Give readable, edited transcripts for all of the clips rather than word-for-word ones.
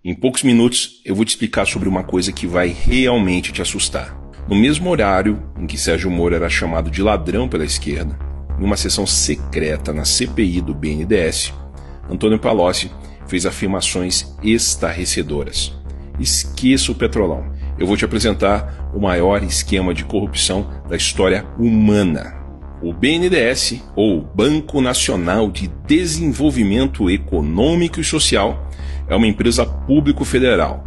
Em poucos minutos eu vou te explicar sobre uma coisa que vai realmente te assustar. No mesmo horário em que Sérgio Moro era chamado de ladrão pela esquerda, em uma sessão secreta na CPI do BNDES, Antônio Palocci fez afirmações estarrecedoras. Esqueça o Petrolão. Eu vou te apresentar o maior esquema de corrupção da história humana. O BNDES, ou Banco Nacional de Desenvolvimento Econômico e Social, é uma empresa público-federal,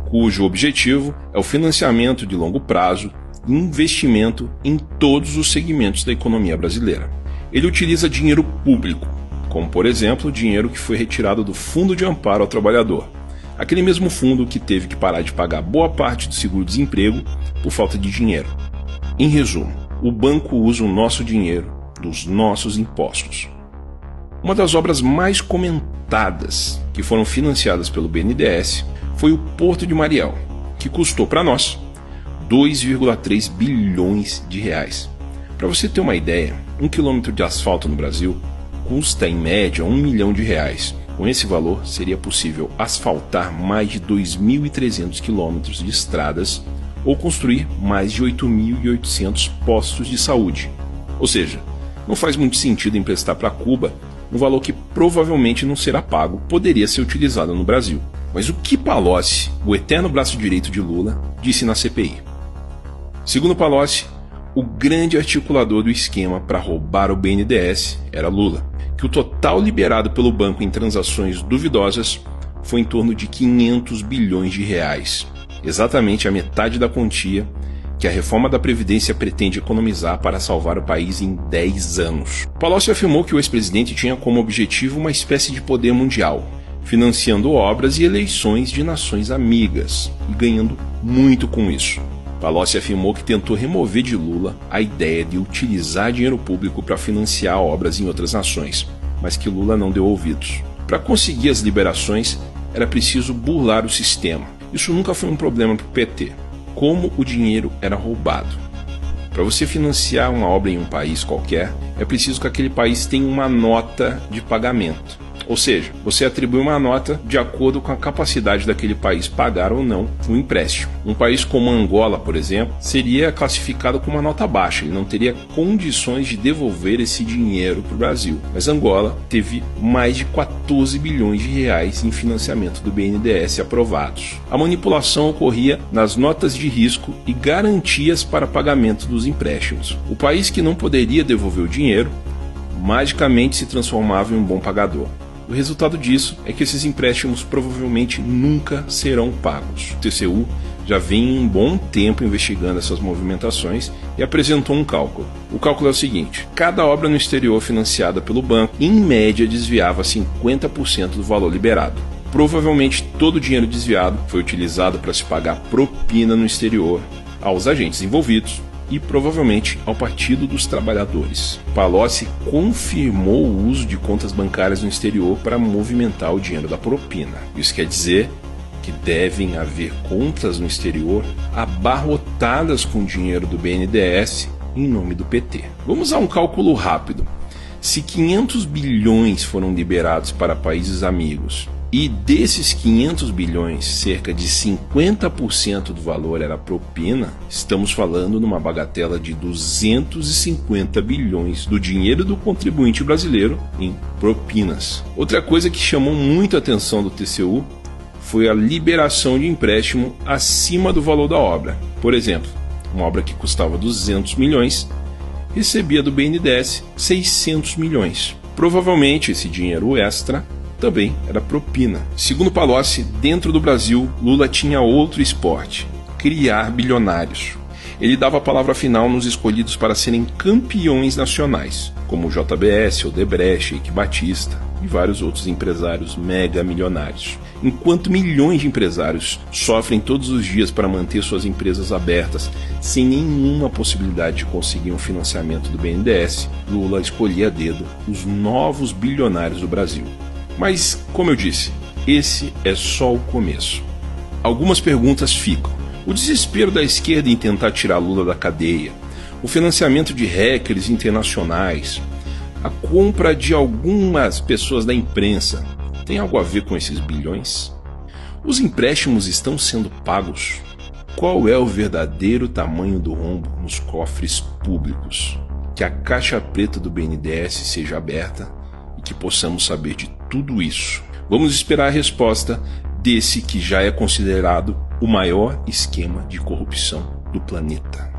cujo objetivo é o financiamento de longo prazo e investimento em todos os segmentos da economia brasileira. Ele utiliza dinheiro público, como por exemplo o dinheiro que foi retirado do Fundo de Amparo ao Trabalhador, aquele mesmo fundo que teve que parar de pagar boa parte do seguro-desemprego por falta de dinheiro. Em resumo, o banco usa o nosso dinheiro, dos nossos impostos. Uma das obras mais comentadas que foram financiadas pelo BNDES foi o Porto de Mariel, que custou para nós 2,3 bilhões de reais. Para você ter uma ideia, 1 quilômetro de asfalto no Brasil custa em média 1 milhão de reais. Com esse valor, seria possível asfaltar mais de 2.300 quilômetros de estradas ou construir mais de 8.800 postos de saúde. Ou seja, não faz muito sentido emprestar para Cuba um valor que provavelmente não será pago, poderia ser utilizado no Brasil. Mas o que Palocci, o eterno braço direito de Lula, disse na CPI? Segundo Palocci, o grande articulador do esquema para roubar o BNDES era Lula, que o total liberado pelo banco em transações duvidosas foi em torno de 500 bilhões de reais, exatamente a metade da quantia que a reforma da Previdência pretende economizar para salvar o país em 10 anos. Palocci afirmou que o ex-presidente tinha como objetivo uma espécie de poder mundial, financiando obras e eleições de nações amigas e ganhando muito com isso. Palocci afirmou que tentou remover de Lula a ideia de utilizar dinheiro público para financiar obras em outras nações, mas que Lula não deu ouvidos. Para conseguir as liberações, era preciso burlar o sistema. Isso nunca foi um problema para o PT. Como o dinheiro era roubado. Para você financiar uma obra em um país qualquer, é preciso que aquele país tenha uma nota de pagamento. Ou seja, você atribui uma nota de acordo com a capacidade daquele país pagar ou não o empréstimo. Um país como Angola, por exemplo, seria classificado com uma nota baixa, ele não teria condições de devolver esse dinheiro para o Brasil. Mas Angola teve mais de 14 bilhões de reais em financiamento do BNDES aprovados. A manipulação ocorria nas notas de risco e garantias para pagamento dos empréstimos. O país que não poderia devolver o dinheiro, magicamente se transformava em um bom pagador. O resultado disso é que esses empréstimos provavelmente nunca serão pagos. O TCU já vem um bom tempo investigando essas movimentações e apresentou um cálculo. O cálculo é o seguinte: cada obra no exterior financiada pelo banco, em média, desviava 50% do valor liberado. Provavelmente todo o dinheiro desviado foi utilizado para se pagar propina no exterior aos agentes envolvidos e provavelmente ao Partido dos Trabalhadores. Palocci confirmou o uso de contas bancárias no exterior para movimentar o dinheiro da propina. Isso quer dizer que devem haver contas no exterior abarrotadas com dinheiro do BNDES em nome do PT. Vamos a um cálculo rápido. Se 500 bilhões foram liberados para países amigos e desses 500 bilhões, cerca de 50% do valor era propina, estamos falando numa bagatela de 250 bilhões do dinheiro do contribuinte brasileiro em propinas. Outra coisa que chamou muito a atenção do TCU foi a liberação de empréstimo acima do valor da obra. Por exemplo, uma obra que custava 200 milhões recebia do BNDES 600 milhões. Provavelmente esse dinheiro extra também era propina. Segundo Palocci, dentro do Brasil, Lula tinha outro esporte: criar bilionários. Ele dava a palavra final nos escolhidos para serem campeões nacionais, como o JBS, Odebrecht, Eike Batista e vários outros empresários mega milionários. Enquanto milhões de empresários sofrem todos os dias para manter suas empresas abertas sem nenhuma possibilidade de conseguir um financiamento do BNDES, Lula escolhia a dedo os novos bilionários do Brasil. Mas, como eu disse, esse é só o começo. Algumas perguntas ficam. O desespero da esquerda em tentar tirar Lula da cadeia, o financiamento de hackers internacionais, a compra de algumas pessoas da imprensa, tem algo a ver com esses bilhões? Os empréstimos estão sendo pagos? Qual é o verdadeiro tamanho do rombo nos cofres públicos? Que a caixa preta do BNDES seja aberta e que possamos saber de tudo isso. Vamos esperar a resposta desse que já é considerado o maior esquema de corrupção do planeta.